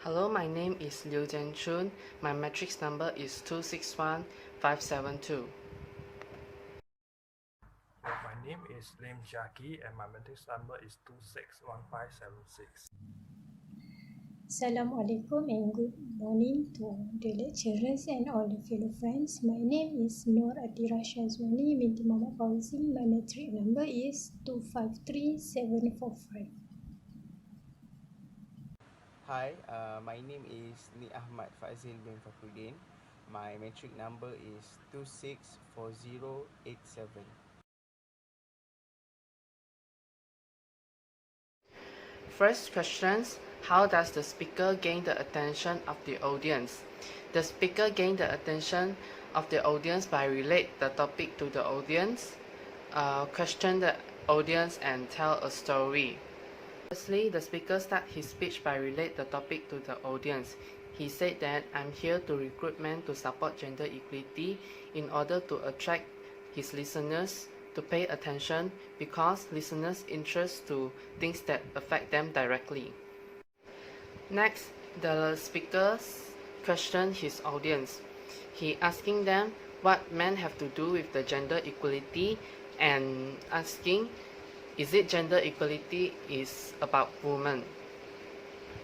Hello, my name is Liu Jianchun. My matrix number is 261572. My name is Lim Shaki and my matrix number is 261576. Assalamualaikum and good morning to the lecturers and all the fellow friends. My name is Nur Atira Shazwani binti Muhammad Fauzi. My matric number is 253745. Hi, my name is Ni Ahmad Fazil bin Fakhruddin. My matric number is 264087. First questions: how does the speaker gain the attention of the audience? The speaker gain the attention of the audience by relate the topic to the audience, question the audience and tell a story. Firstly, the speaker start his speech by relate the topic to the audience. He said that I'm here to recruit men to support gender equality in order to attract his listeners to pay attention because listeners' interest to things that affect them directly. Next, the speaker questioned his audience. He asking them what men have to do with the gender equality and asking, is it gender equality is about women?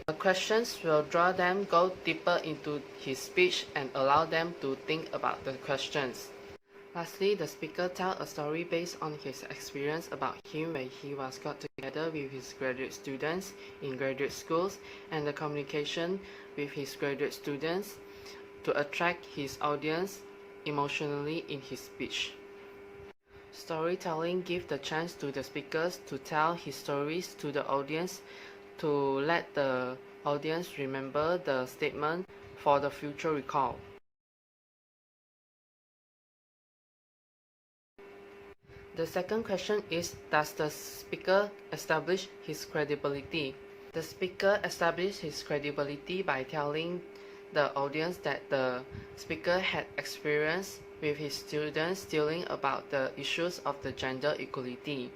The questions will draw them go deeper into his speech and allow them to think about the questions. Lastly, the speaker tells a story based on his experience about him when he was got together with his graduate students in graduate schools and the communication with his graduate students to attract his audience emotionally in his speech. Storytelling gives the chance to the speakers to tell his stories to the audience to let the audience remember the statement for the future recall. The second question is, does the speaker establish his credibility? The speaker established his credibility by telling the audience that the speaker had experience with his students dealing about the issues of the gender equality.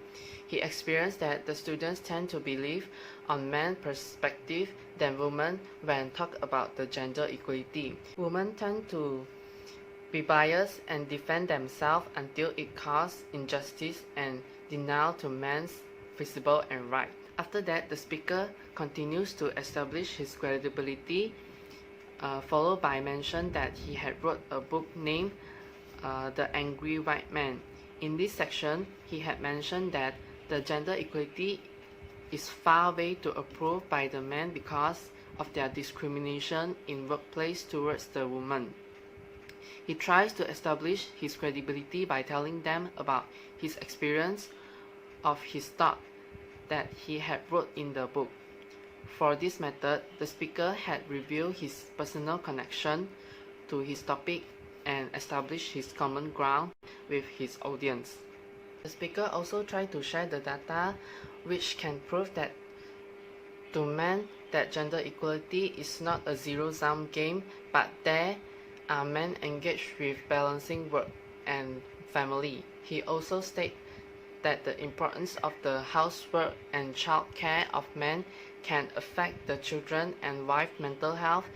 He experienced that the students tend to believe on men's perspective than women when talk about the gender equality. Women tend to be biased and defend themselves until it causes injustice and denial to men's visible and right. After that, the speaker continues to establish his credibility, followed by mention that he had wrote a book named The Angry White Man. In this section, he had mentioned that the gender equality is far way to approved by the men because of their discrimination in workplace towards the woman. He tries to establish his credibility by telling them about his experience of his thought that he had wrote in the book. For this method, the speaker had revealed his personal connection to his topic and established his common ground with his audience. The speaker also tried to share the data which can prove that to men that gender equality is not a zero-sum game, but there are men engaged with balancing work and family. He also stated that the importance of the housework and child care of men can affect the children and wife mental health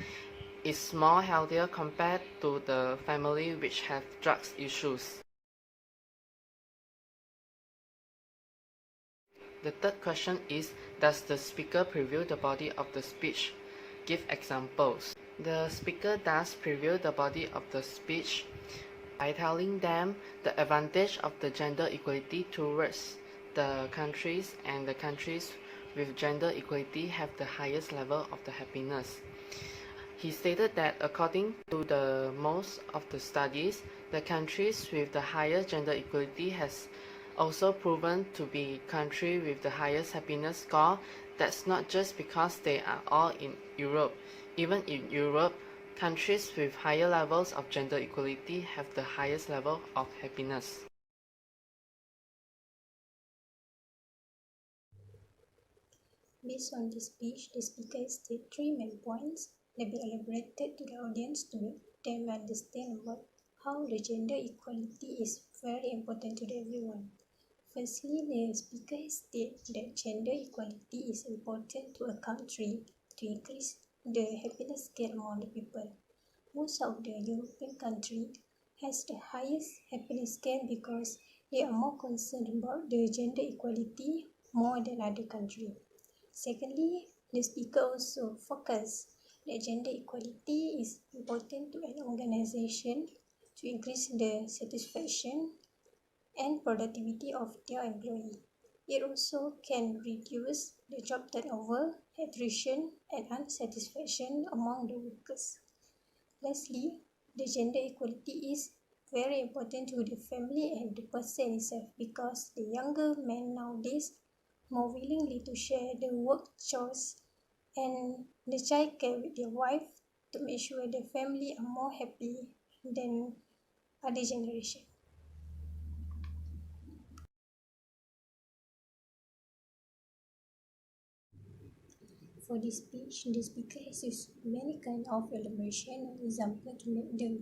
is more healthier compared to the family which have drugs issues. The third question is, does the speaker preview the body of the speech? Give examples. The speaker does preview the body of the speech by telling them the advantage of the gender equality towards the countries, and the countries with gender equality have the highest level of the happiness. He stated that according to the most of the studies, the countries with the highest gender equality has also proven to be country with the highest happiness score. That's not just because they are all in Europe. Even in Europe, countries with higher levels of gender equality have the highest level of happiness. Based on this speech, the speaker stated 3 main points that be elaborated to the audience to make them understand about how the gender equality is very important to everyone. Firstly, the speaker stated that gender equality is important to a country to increase the happiness scale among the people. Most of the European countries has the highest happiness scale because they are more concerned about the gender equality more than other countries. Secondly, the speaker also focus that gender equality is important to an organization to increase the satisfaction and productivity of their employee. It also can reduce the job turnover, attrition, and unsatisfaction among the workers. Lastly, the gender equality is very important to the family and the person itself because the younger men nowadays more willingly to share the work chores and the child care with their wife to make sure the family are more happy than other generation. For this speech, the speaker has used many kind of elaboration and example to make the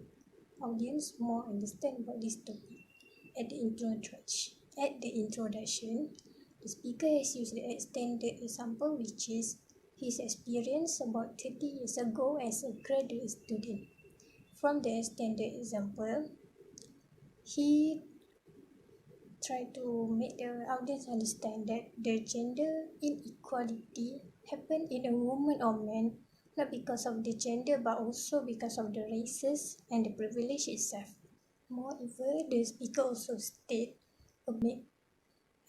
audience more understand about this topic. At the introduction, the speaker has used the extended example which is his experience about 30 years ago as a graduate student. From the extended example, he tried to make the audience understand that the gender inequality happen in a woman or man not because of the gender but also because of the races and the privilege itself. Moreover, the speaker also state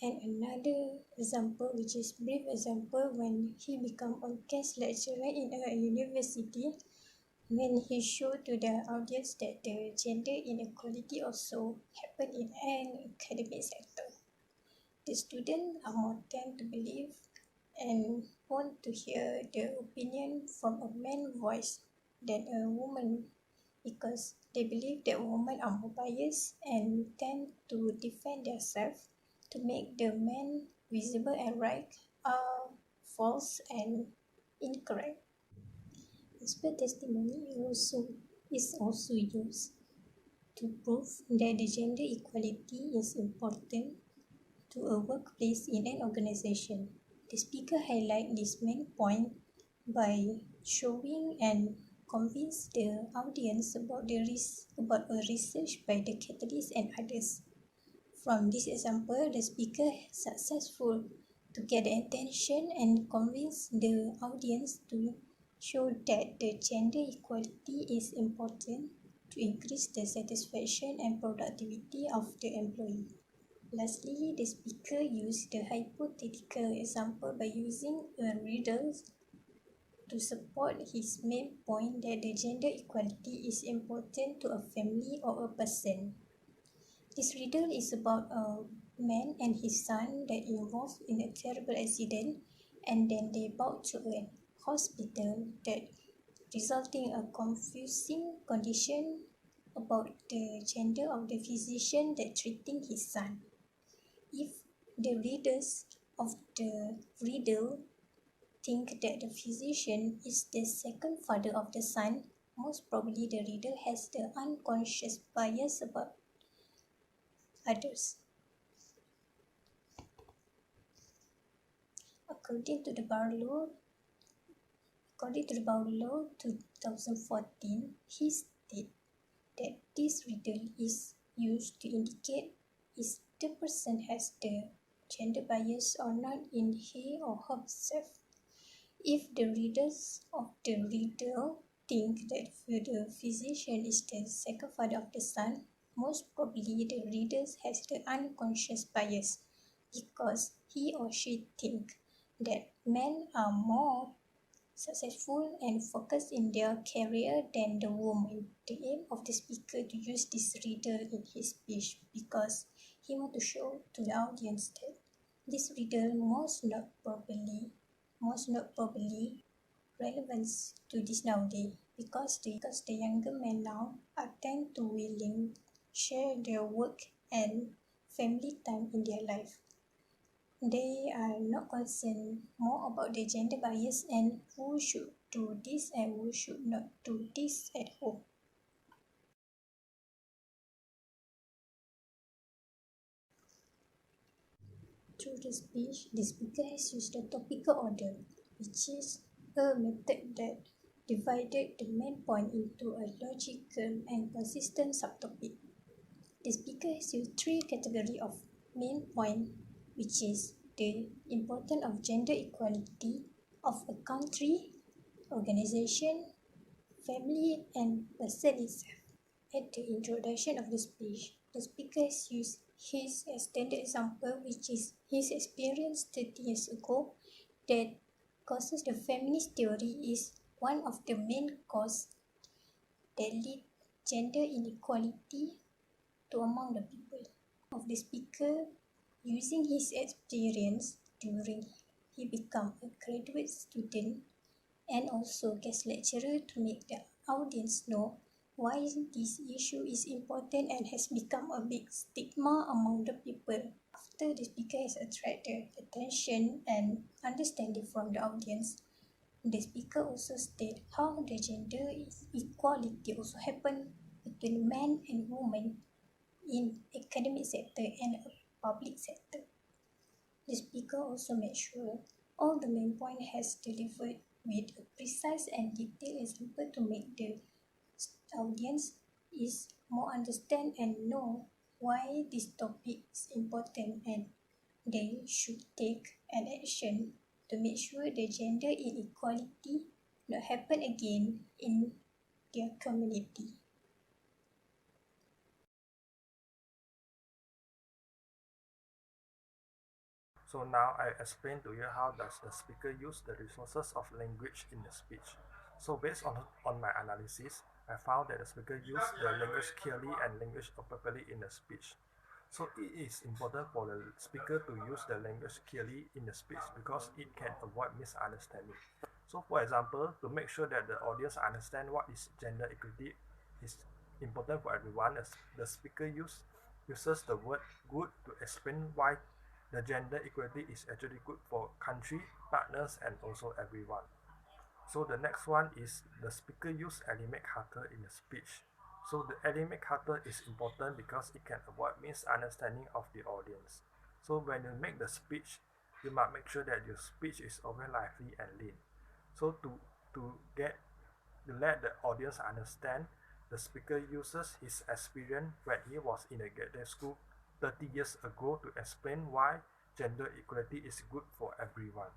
and another example which is brief example when he become a guest lecturer in a university when he showed to the audience that the gender inequality also happen in an academic sector. The students are more tend to believe and want to hear the opinion from a man's voice than a woman because they believe that women are more biased and tend to defend themselves to make the men visible and right are false and incorrect. Expert testimony is also used to prove that the gender equality is important to a workplace in an organization. The speaker highlights this main point by showing and convince the audience about a research by the catalyst and others. From this example, the speaker successful to get the attention and convince the audience to show that the gender equality is important to increase the satisfaction and productivity of the employee. Lastly, the speaker used the hypothetical example by using a riddle to support his main point that the gender equality is important to a family or a person. This riddle is about a man and his son that involved in a terrible accident and then they brought to a hospital that resulting a confusing condition about the gender of the physician that treating his son. If the readers of the riddle think that the physician is the second father of the son, most probably the reader has the unconscious bias about others. According to the Bar Law 2014, he stated that this riddle is used to indicate if the person has the gender bias or not in he or herself. If the readers of the riddle think that the physician is the second father of the son, most probably the readers has the unconscious bias because he or she think that men are more successful and focused in their career than the woman. The aim of the speaker to use this riddle in his speech because he want to show to the audience that this riddle most not probably relevant to this nowadays because the younger men now are tend to willing share their work and family time in their life. They are not concerned more about the gender bias and who should do this and who should not do this at home. Through the speech, the speaker has used the topical order, which is a method that divided the main point into a logical and consistent subtopic. The speaker has used three categories of main point, which is the importance of gender equality of a country, organization, family, and person itself. At the introduction of the speech, the speaker has used his standard example, which is his experience 30 years ago, that causes the feminist theory is one of the main causes that lead gender inequality to among the people. Of the speaker using his experience during he become a graduate student and also guest lecturer to make the audience know why this issue is important and has become a big stigma among the people. After the speaker has attracted attention and understanding from the audience, the speaker also stated how the gender equality also happen between men and women in academic sector and a public sector. The speaker also made sure all the main point has delivered with a precise and detailed example to make the audience is more understand and know why this topic is important and they should take an action to make sure the gender inequality not happen again in their community. So now I explain to you how does the speaker use the resources of language in the speech. So based on my analysis, I found that the speaker used the language clearly and language appropriately in the speech. So it is important for the speaker to use the language clearly in the speech because it can avoid misunderstanding. So for example, to make sure that the audience understand what is gender equality is important for everyone, as the speaker uses the word good to explain why the gender equality is actually good for country, partners, and also everyone. So the next one is the speaker use animate character in the speech. So the animate character is important because it can avoid misunderstanding of the audience. So when you make the speech, you must make sure that your speech is always lively and lean. So to let the audience understand, the speaker uses his experience when he was in a graduate school 30 years ago to explain why gender equality is good for everyone.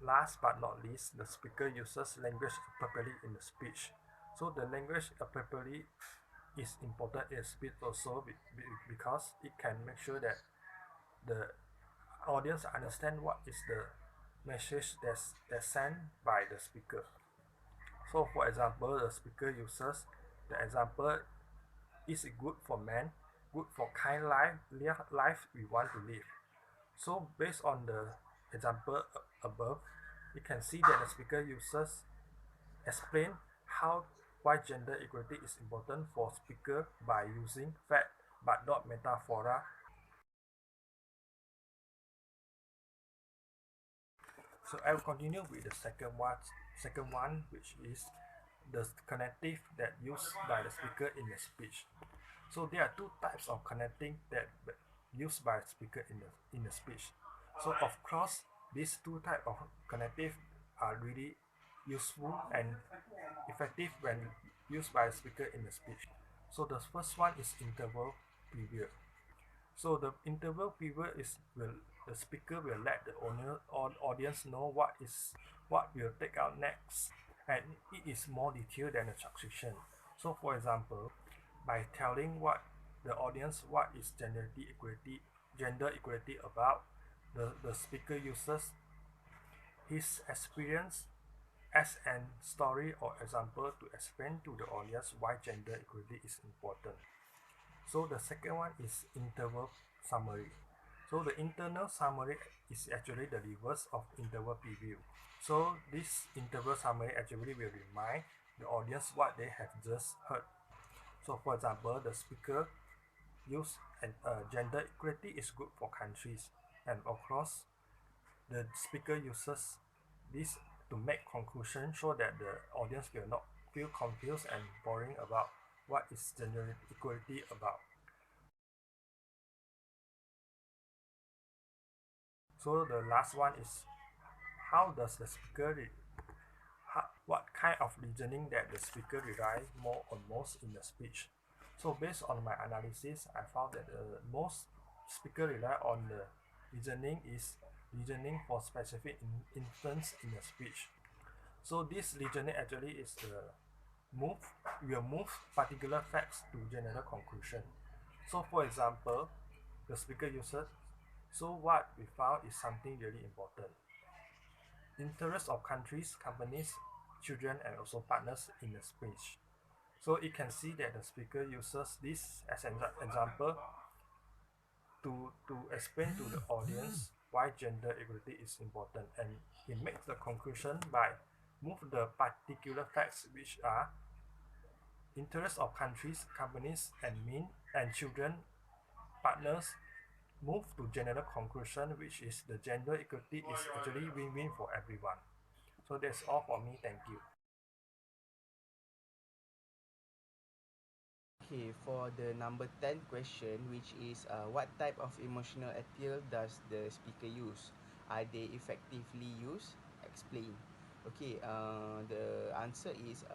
Last but not least, the speaker uses language appropriately in the speech. So the language appropriately is important in speech also because it can make sure that the audience understand what is the message that's sent by the speaker. So for example, the speaker uses the example is good for man, good for kind life we want to live. So based on the example above, you can see that the speaker uses explain how why gender equality is important for speaker by using fact but not metaphora. So I will continue with the second one, which is the connective that used by the speaker in the speech. So there are two types of connecting that used by speaker in the speech. So of course, these two type of connective are really useful and effective when used by a speaker in the speech. So the first one is interval period. So the interval period is will the speaker will let the audience know what will take out next, and it is more detailed than a transcription. So for example, by telling what the audience what is gender equality about, the speaker uses his experience as an story or example to explain to the audience why gender equality is important. So the second one is interval summary. So the internal summary is actually the reverse of interval preview. So this interval summary actually will remind the audience what they have just heard. So for example, the speaker use and gender equality is good for countries, and of course the speaker uses this to make conclusion so that the audience will not feel confused and boring about what is gender equality about. So the last one is how does the speaker what kind of reasoning that the speaker rely more on most in the speech. So based on my analysis, I found that most speaker rely on the reasoning is reasoning for specific instance in the speech. So this reasoning actually is the move will move particular facts to general conclusion. So for example, the speaker uses so what we found is something really important. Interest of countries, companies, children, and also partners in the speech. So it can see that the speaker uses this as an example to explain to the audience why gender equality is important, and he makes the conclusion by move the particular facts which are interest of countries, companies, and mean and children, partners, move to general conclusion which is the gender equality is actually win-win for everyone. So that's all for me. Thank you. Okay, for the number 10 question, which is what type of emotional appeal does the speaker use? Are they effectively used? Explain. Okay, the answer is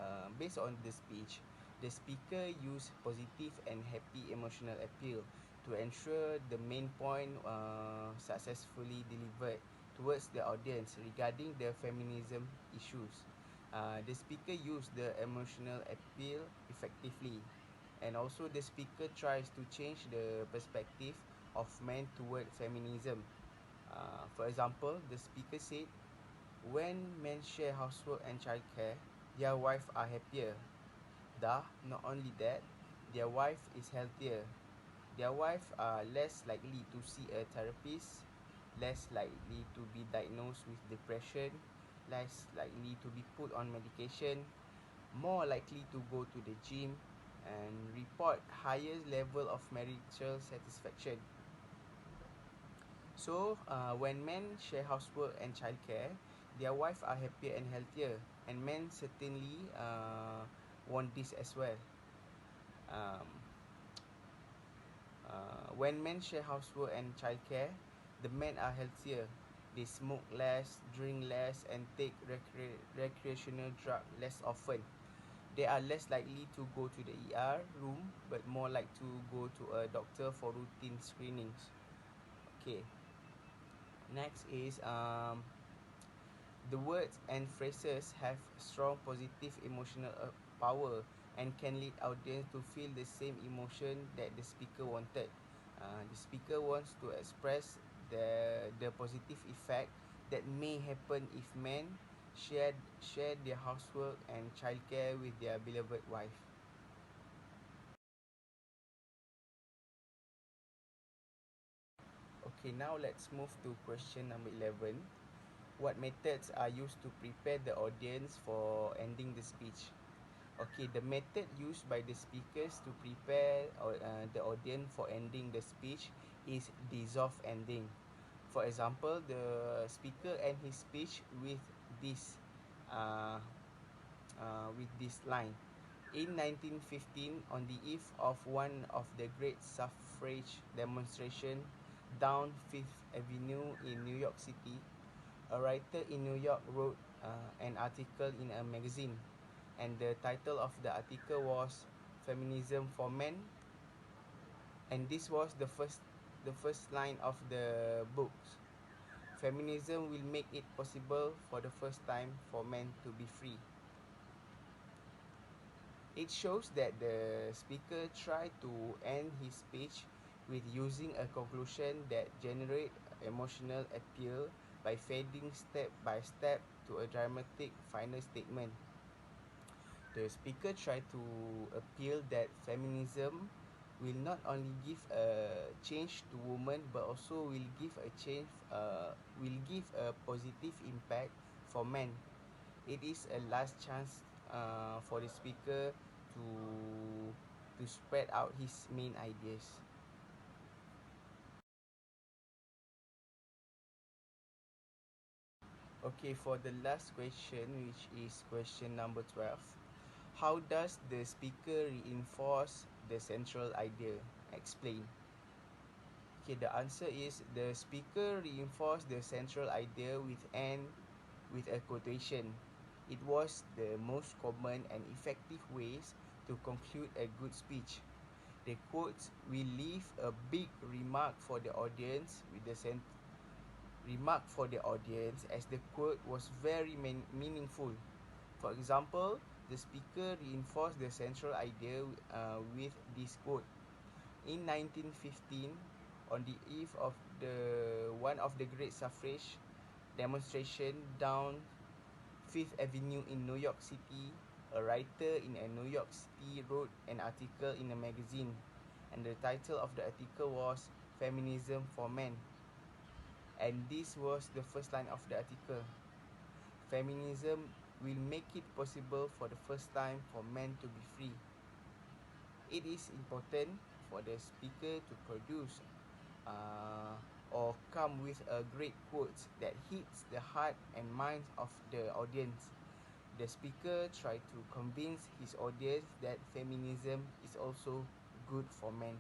based on the speech, the speaker use positive and happy emotional appeal to ensure the main point successfully delivered towards the audience regarding the feminism issues. The speaker use the emotional appeal effectively, and also the speaker tries to change the perspective of men toward feminism. For example, the speaker said, when men share housework and childcare, their wives are happier. Not only that, their wife is healthier. Their wife are less likely to see a therapist, less likely to be diagnosed with depression, less likely to be put on medication, more likely to go to the gym, and report higher level of marital satisfaction. So, when men share housework and childcare, their wives are happier and healthier, and men certainly want this as well. Um, when men share housework and childcare, the men are healthier. They smoke less, drink less, and take recreational drug less often. They are less likely to go to the ER room, but more like to go to a doctor for routine screenings. Okay, next is the words and phrases have strong positive emotional power and can lead audience to feel the same emotion that the speaker wanted. The speaker wants to express the positive effect that may happen if men share their housework and childcare with their beloved wife. Okay, now let's move to question number 11. What methods are used to prepare the audience for ending the speech? Okay, the method used by the speakers to prepare the audience for ending the speech is dissolve ending. For example, the speaker end his speech this uh, with this line. In 1915, on the eve of one of the great suffrage demonstration down Fifth Avenue in New York City, a writer in New York wrote an article in a magazine, and the title of the article was "Feminism for Men," and this was the first line of the book. Feminism will make it possible for the first time for men to be free. It shows that the speaker tried to end his speech with using a conclusion that generate emotional appeal by fading step by step to a dramatic final statement. The speaker tried to appeal that feminism will not only give a change to women but also will give a positive impact for men. It is a last chance for the speaker to spread out his main ideas. Okay, for the last question, which is question number 12, how does the speaker reinforce the central idea? Explain. Okay, the answer is the speaker reinforce the central idea with a quotation. It was the most common and effective ways to conclude a good speech. The quotes will leave a big remark for the audience as the quote was very meaningful. For example, the speaker reinforced the central idea with this quote. In 1915, on the eve of the one of the great suffrage demonstration down Fifth Avenue in New York City, a writer in a New York City wrote an article in a magazine, and the title of the article was Feminism for Men. And this was the first line of the article. Feminism will make it possible for the first time for men to be free. It is important for the speaker to produce or come with a great quote that hits the heart and minds of the audience. The speaker tried to convince his audience that feminism is also good for men.